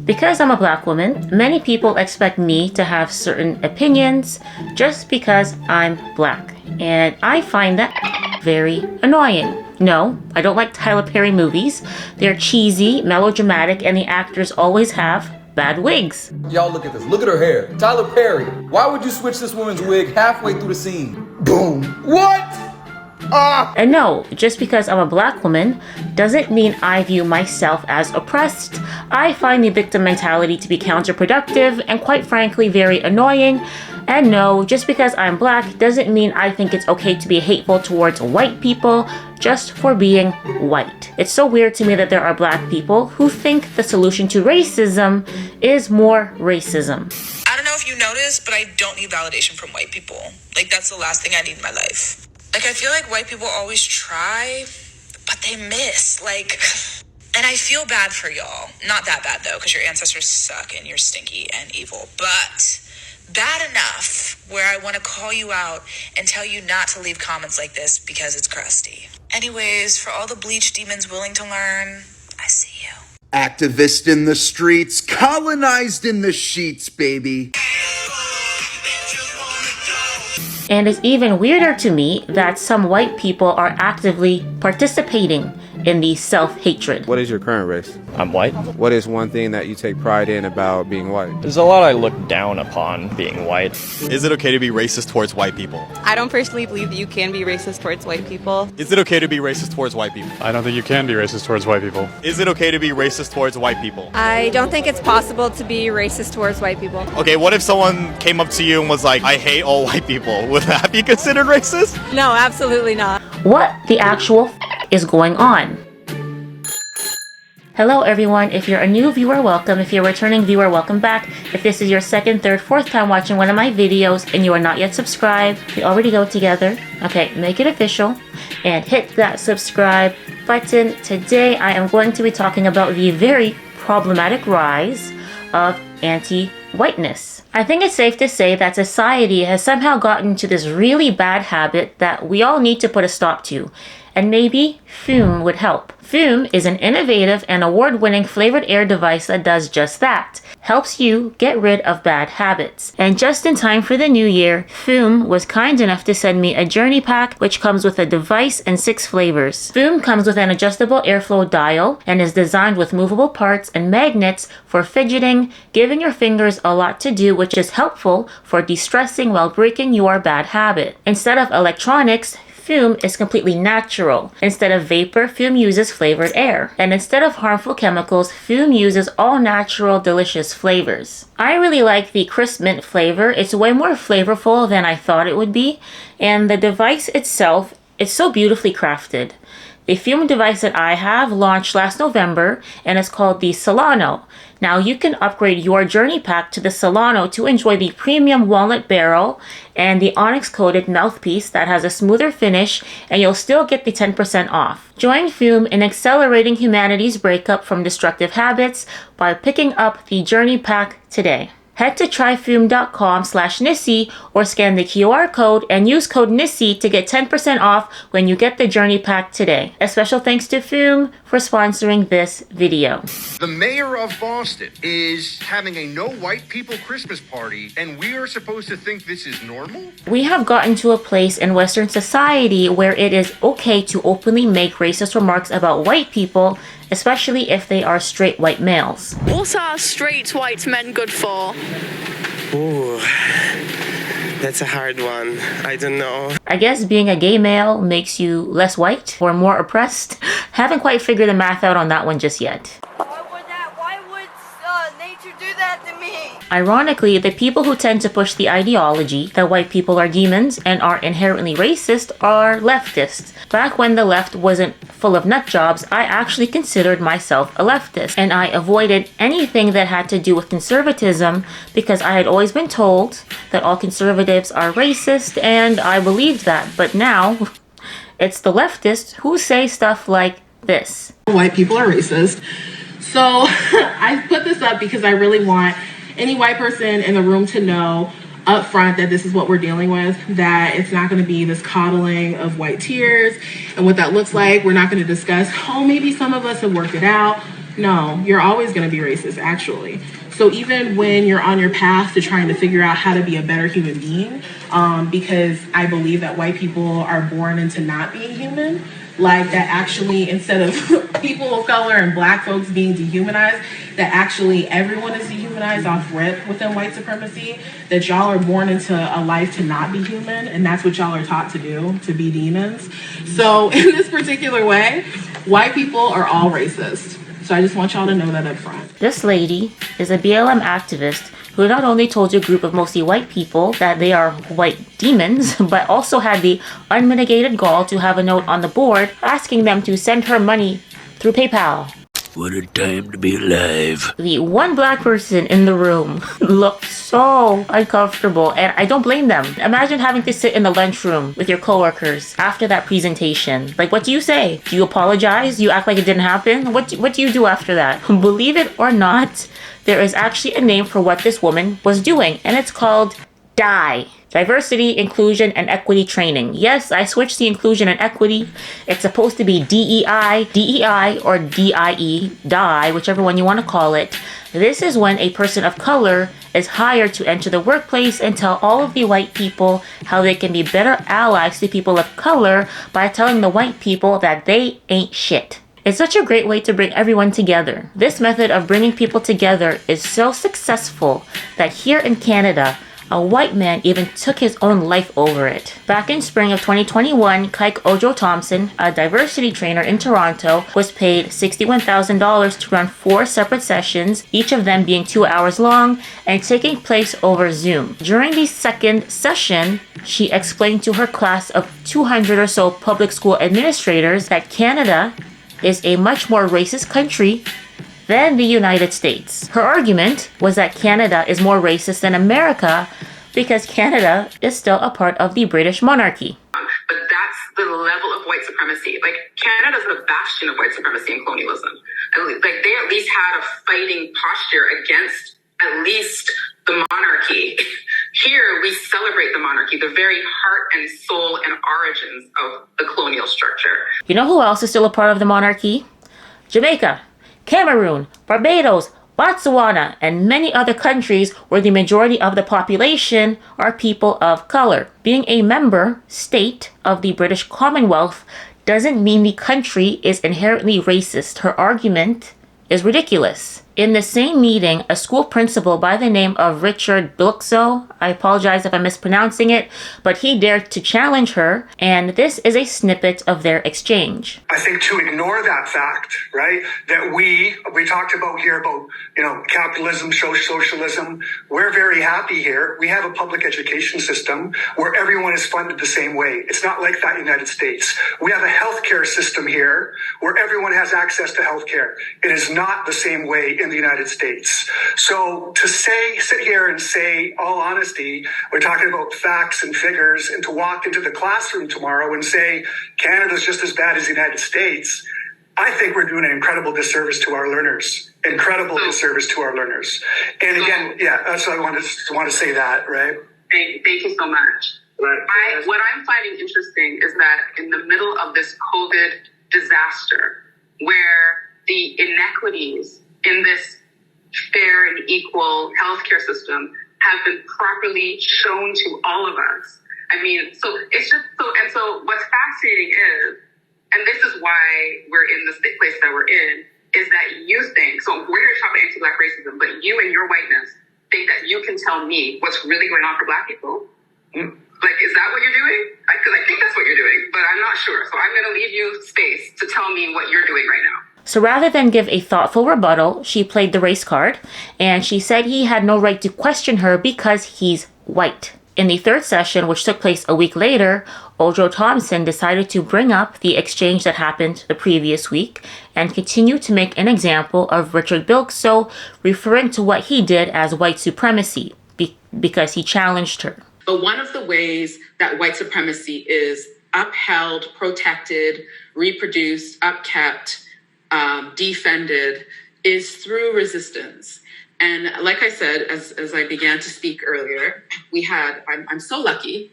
Because I'm a black woman, many people expect me to have certain opinions just because I'm black. And I find that very annoying. No, I don't like Tyler Perry movies. They're cheesy, melodramatic, and the actors always have bad wigs. Y'all look at this. Look at her hair. Tyler Perry. Why would you switch this woman's wig halfway through the scene? Boom. What? And no, just because I'm a black woman doesn't mean I view myself as oppressed. I find the victim mentality to be counterproductive and quite frankly very annoying. And no, just because I'm black doesn't mean I think it's okay to be hateful towards white people just for being white. It's so weird to me that there are black people who think the solution to racism is more racism. I don't know if you noticed, but I don't need validation from white people. Like, that's the last thing I need in my life. Like, I feel like white people always try, but they miss. Like, and I feel bad for y'all. Not that bad, though, because your ancestors suck and you're stinky and evil. But bad enough where I want to call you out and tell you not to leave comments like this because it's crusty. Anyways, for all the bleach demons willing to learn, I see you. Activist in the streets, colonized in the sheets, baby. And it's even weirder to me that some white people are actively participating in the self-hatred. What is your current race? I'm white. What is one thing that you take pride in about being white? There's a lot I look down upon being white. Is it okay to be racist towards white people? I don't personally believe that you can be racist towards white people. Is it okay to be racist towards white people? I don't think you can be racist towards white people. Is it okay to be racist towards white people? I don't think it's possible to be racist towards white people. Okay, what if someone came up to you and was like, I hate all white people? Would that be considered racist? No, absolutely not. What the actual is going on? Hello everyone, if you're a new viewer, welcome. If you're a returning viewer, welcome back. If this is your second, third, fourth time watching one of my videos and you are not yet subscribed, we already go together. Okay, make it official and hit that subscribe button. Today I am going to be talking about the very problematic rise of anti-whiteness. I think it's safe to say that society has somehow gotten to this really bad habit that we all need to put a stop to. And maybe Fume would help. Fume is an innovative and award-winning flavored air device that does just that. Helps you get rid of bad habits. And just in time for the new year, Fume was kind enough to send me a journey pack which comes with a device and 6 flavors. Fume comes with an adjustable airflow dial and is designed with movable parts and magnets for fidgeting, giving your fingers a lot to do, which is helpful for de-stressing while breaking your bad habit. Instead of electronics, Fume is completely natural. Instead of vapor, Fume uses flavored air. And instead of harmful chemicals, Fume uses all natural, delicious flavors. I really like the crisp mint flavor. It's way more flavorful than I thought it would be. And the device itself is so beautifully crafted. The Fume device that I have launched last November and is called the Solano. Now you can upgrade your journey pack to the Solano to enjoy the premium walnut barrel and the onyx coated mouthpiece that has a smoother finish, and you'll still get the 10% off. Join Fume in accelerating humanity's breakup from destructive habits by picking up the journey pack today. Head to tryfume.com/NissCee or scan the QR code and use code NissCee to get 10% off when you get the journey pack today. A special thanks to Fume for sponsoring this video. The mayor of Boston is having a no white people Christmas party, and we are supposed to think this is normal? We have gotten to a place in Western society where it is okay to openly make racist remarks about white people, especially if they are straight white males. What are straight white men good for? Ooh, that's a hard one. I don't know. I guess being a gay male makes you less white or more oppressed. Haven't quite figured the math out on that one just yet. Why would nature do that to me? Ironically, the people who tend to push the ideology that white people are demons and are inherently racist are leftists. Back when the left wasn't full of nut jobs, I actually considered myself a leftist, and I avoided anything that had to do with conservatism because I had always been told that all conservatives are racist, and I believed that. But now, it's the leftists who say stuff like this. White people are racist. So I put this up because I really want any white person in the room to know up front that this is what we're dealing with, that it's not going to be this coddling of white tears and what that looks like. We're not going to discuss, oh, maybe some of us have worked it out. No, you're always going to be racist, actually. So even when you're on your path to trying to figure out how to be a better human being, because I believe that white people are born into not being human, like that actually instead of people of color and black folks being dehumanized, that actually everyone is dehumanized off rip within white supremacy, that y'all are born into a life to not be human, and that's what y'all are taught to do, to be demons. So in this particular way, white people are all racist. So I just want y'all to know that up front. This lady is a BLM activist who not only told a group of mostly white people that they are white demons, but also had the unmitigated gall to have a note on the board asking them to send her money through PayPal. What a time to be alive. The one black person in the room looked so uncomfortable, and I don't blame them. Imagine having to sit in the lunchroom with your coworkers after that presentation. Like, what do you say? Do you apologize? Do you act like it didn't happen? What do you do after that? Believe it or not, there is actually a name for what this woman was doing, and it's called DIE. Diversity, Inclusion, and Equity Training. Yes, I switched the inclusion and equity. It's supposed to be DEI, or DIE, DIE, whichever one you want to call it. This is when a person of color is hired to enter the workplace and tell all of the white people how they can be better allies to people of color by telling the white people that they ain't shit. It's such a great way to bring everyone together. This method of bringing people together is so successful that here in Canada, a white man even took his own life over it. Back in spring of 2021, Kike Ojo-Thompson, a diversity trainer in Toronto, was paid $61,000 to run 4 separate sessions, each of them being 2 hours long and taking place over Zoom. During the second session, she explained to her class of 200 or so public school administrators that Canada is a much more racist country than the United States. Her argument was that Canada is more racist than America because Canada is still a part of the British monarchy. But that's the level of white supremacy. Like, Canada's a bastion of white supremacy and colonialism. And like, they at least had a fighting posture against at least the monarchy. Here, we celebrate the monarchy, the very heart and soul and origins of the colonial structure. You know who else is still a part of the monarchy? Jamaica, Cameroon, Barbados, Botswana, and many other countries where the majority of the population are people of color. Being a member state of the British Commonwealth doesn't mean the country is inherently racist. Her argument is ridiculous. In the same meeting, a school principal by the name of Richard Bilkso, I apologize if I'm mispronouncing it, but he dared to challenge her, and this is a snippet of their exchange. I think to ignore that fact, right, that we talked about here about, capitalism, socialism, we're very happy here. We have a public education system where everyone is funded the same way. It's not like that in the United States. We have a healthcare system here where everyone has access to healthcare. It is not the same way in the United States. So to sit here and say, all honesty, we're talking about facts and figures, and to walk into the classroom tomorrow and say, Canada's just as bad as the United States, I think we're doing an incredible disservice to our learners. Disservice to our learners. And again, that's what I want to say that, right? Thank you so much. Right. What I'm finding interesting is that in the middle of this COVID disaster, where the inequities in this fair and equal healthcare system have been properly shown to all of us. I mean, so it's just so what's fascinating is, and this is why we're in this place that we're in, is that you think, so we're here to talk about anti-Black racism, but you and your whiteness think that you can tell me what's really going on for Black people? Like, is that what you're doing? Because I think that's what you're doing, but I'm not sure. So I'm going to leave you space to tell me what you're doing right now. So rather than give a thoughtful rebuttal, she played the race card, and she said he had no right to question her because he's white. In the third session, which took place a week later, Ojo-Thompson decided to bring up the exchange that happened the previous week and continue to make an example of Richard Bilkso, referring to what he did as white supremacy because he challenged her. But one of the ways that white supremacy is upheld, protected, reproduced, upkept, defended is through resistance. And like I said, as I began to speak earlier, I'm so lucky.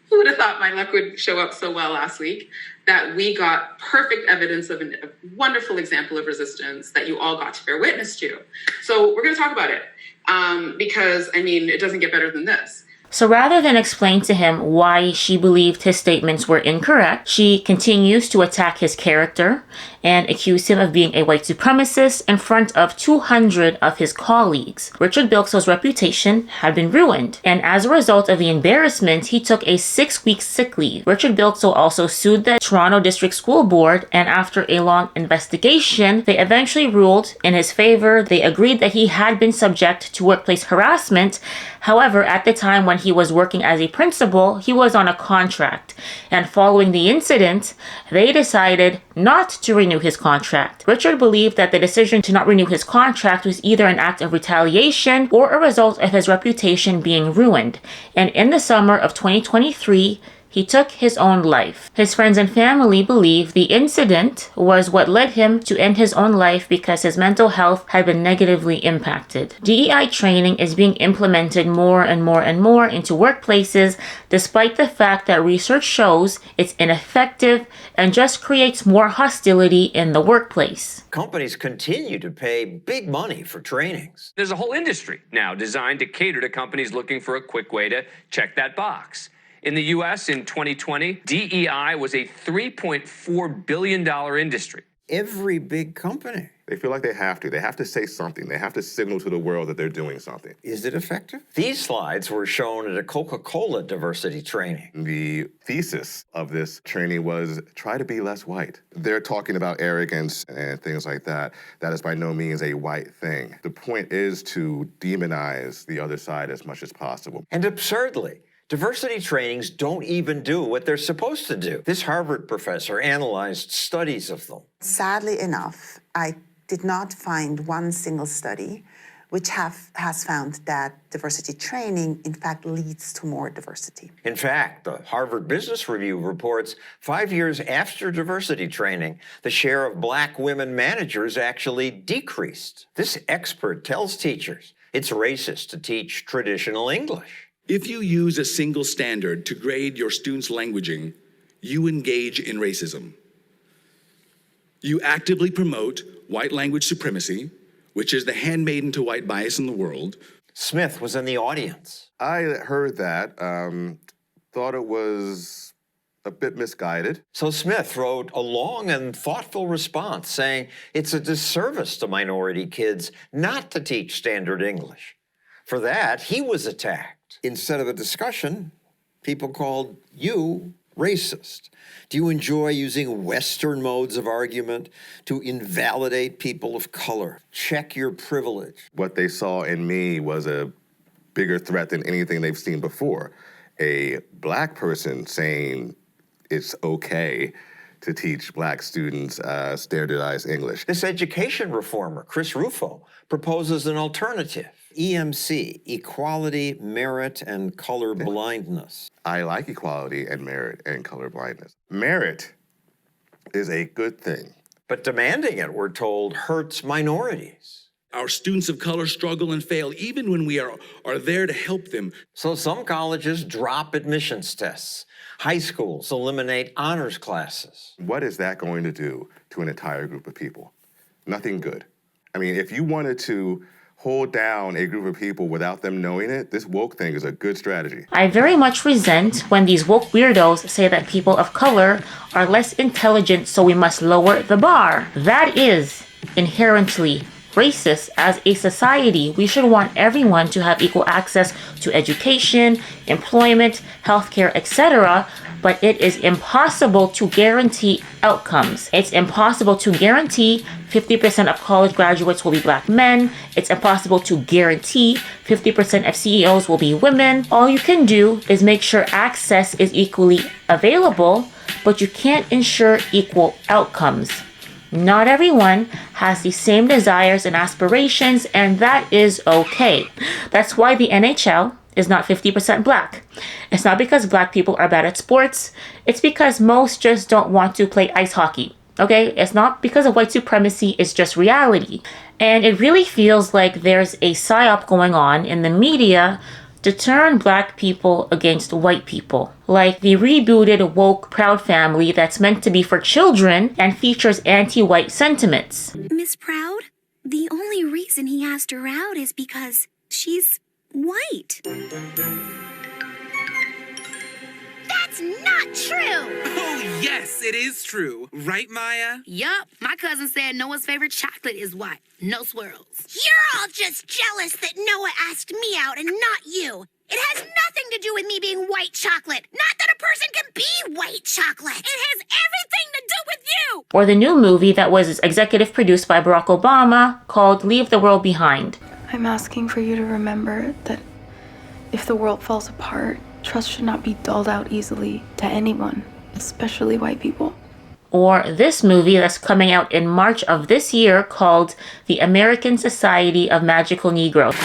Who would have thought my luck would show up so well last week? that we got perfect evidence of a wonderful example of resistance that you all got to bear witness to. So we're going to talk about it because, I mean, it doesn't get better than this. So rather than explain to him why she believed his statements were incorrect, she continues to attack his character and accuse him of being a white supremacist in front of 200 of his colleagues. Richard Bilksell's reputation had been ruined, and as a result of the embarrassment, he took a 6-week sick leave. Richard Bilksell also sued the Toronto District School Board, and after a long investigation, they eventually ruled in his favor. They agreed that he had been subject to workplace harassment. However, at the time when he was working as a principal, he was on a contract, and following the incident, they decided not to renew his contract. Richard believed that the decision to not renew his contract was either an act of retaliation or a result of his reputation being ruined, and in the summer of 2023, he took his own life. His friends and family believe the incident was what led him to end his own life because his mental health had been negatively impacted. DEI training is being implemented more and more and more into workplaces, despite the fact that research shows it's ineffective and just creates more hostility in the workplace. Companies continue to pay big money for trainings. There's a whole industry now designed to cater to companies looking for a quick way to check that box. In the U.S. in 2020, DEI was a $3.4 billion industry. Every big company. They feel like they have to. They have to say something. They have to signal to the world that they're doing something. Is it effective? These slides were shown at a Coca-Cola diversity training. The thesis of this training was try to be less white. They're talking about arrogance and things like that. That is by no means a white thing. The point is to demonize the other side as much as possible. And absurdly, diversity trainings don't even do what they're supposed to do. This Harvard professor analyzed studies of them. Sadly enough, I did not find one single study which has found that diversity training, in fact, leads to more diversity. In fact, the Harvard Business Review reports 5 years after diversity training, the share of Black women managers actually decreased. This expert tells teachers it's racist to teach traditional English. If you use a single standard to grade your students' languaging, you engage in racism. You actively promote white language supremacy, which is the handmaiden to white bias in the world. Smith was in the audience. I heard that, thought it was a bit misguided. So Smith wrote a long and thoughtful response saying it's a disservice to minority kids not to teach standard English. For that, he was attacked. Instead of a discussion, people called you racist. Do you enjoy using Western modes of argument to invalidate people of color? Check your privilege. What they saw in me was a bigger threat than anything they've seen before. A Black person saying it's okay to teach Black students standardized English. This education reformer, Chris Rufo, proposes an alternative. EMC, equality, merit, and color blindness. I like equality and merit and color blindness. Merit is a good thing. But demanding it, we're told, hurts minorities. Our students of color struggle and fail even when we are there to help them. So some colleges drop admissions tests. High schools eliminate honors classes. What is that going to do to an entire group of people? Nothing good. I mean, if you wanted to hold down a group of people without them knowing it, this woke thing is a good strategy. I very much resent when these woke weirdos say that people of color are less intelligent, so we must lower the bar. That is inherently racist. As a society, we should want everyone to have equal access to education, employment, healthcare, etc., but it is impossible to guarantee outcomes. It's impossible to guarantee 50% of college graduates will be Black men. It's impossible to guarantee 50% of CEOs will be women. All you can do is make sure access is equally available, but you can't ensure equal outcomes. Not everyone has the same desires and aspirations, and that is okay. That's why the NHL is not 50% Black. It's not because Black people are bad at sports. It's because most just don't want to play ice hockey. Okay? It's not because of white supremacy. It's just reality. And it really feels like there's a psyop going on in the media to turn black people against white people, like the rebooted woke Proud Family that's meant to be for children and features anti-white sentiments. Miss Proud, the only reason he asked her out is because she's white. That's not true! Oh, yes, it is true. Right, Maya? Yup. My cousin said Noah's favorite chocolate is white. No swirls. You're all just jealous that Noah asked me out and not you. It has nothing to do with me being white chocolate. Not that a person can be white chocolate. It has everything to do with you! Or the new movie that was executive produced by Barack Obama called Leave the World Behind. I'm asking for you to remember that if the world falls apart, trust should not be doled out easily to anyone, especially white people. Or this movie that's coming out in March of this year called The American Society of Magical Negroes.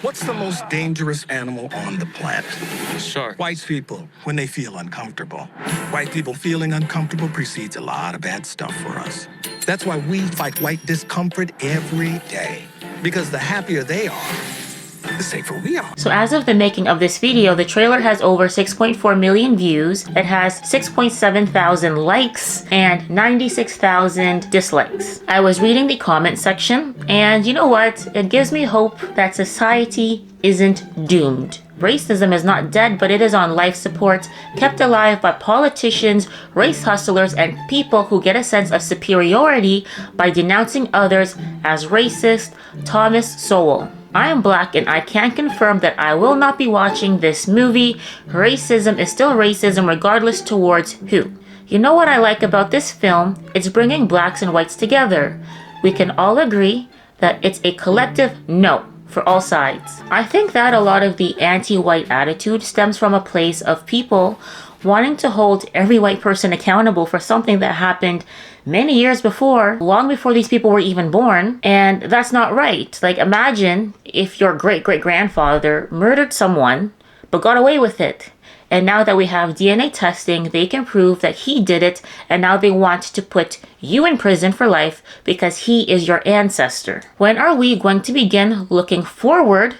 What's the most dangerous animal on the planet? Shark. White people, when they feel uncomfortable. White people feeling uncomfortable precedes a lot of bad stuff for us. That's why we fight white discomfort every day. Because the happier they are, the safer we are. So as of the making of this video, the trailer has over 6.4 million views. It has 6.7 thousand likes and 96,000 dislikes. I was reading the comment section, and you know what? It gives me hope that society isn't doomed. Racism is not dead, but it is on life support, kept alive by politicians, race hustlers, and people who get a sense of superiority by denouncing others as racist. NissCee.Social. I am black and I can confirm that I will not be watching this movie. Racism is still racism regardless towards who. You know what I like about this film? It's bringing blacks and whites together. We can all agree that it's a collective no for all sides. I think that a lot of the anti-white attitude stems from a place of people wanting to hold every white person accountable for something that happened many years before, long before these people were even born, and that's not right. Like, imagine if your great-great-grandfather murdered someone but got away with it. And now that we have DNA testing, they can prove that he did it, and now they want to put you in prison for life because he is your ancestor. When are we going to begin looking forward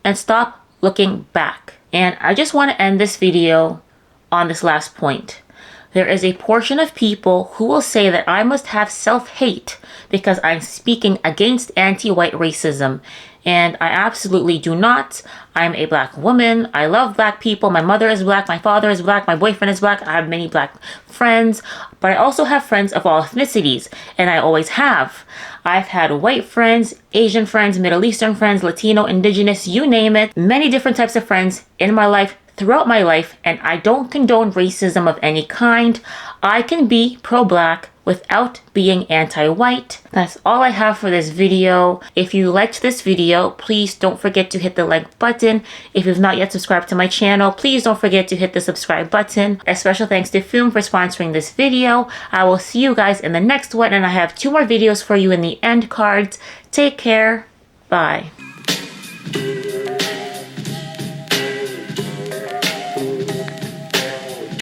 and stop looking back? And I just want to end this video on this last point. There is a portion of people who will say that I must have self-hate because I'm speaking against anti-white racism. And I absolutely do not. I'm a black woman. I love black people. My mother is black. My father is black. My boyfriend is black. I have many black friends. But I also have friends of all ethnicities. And I always have. I've had white friends, Asian friends, Middle Eastern friends, Latino, Indigenous, you name it. Many different types of friends in my life, throughout my life. And I don't condone racism of any kind. I can be pro-black without being anti-white. That's all I have for this video. If you liked this video, please don't forget to hit the like button. If you've not yet subscribed to my channel, please don't forget to hit the subscribe button. A special thanks to Foom for sponsoring this video. I will see you guys in the next one, and I have 2 more videos for you in the end cards. Take care. Bye.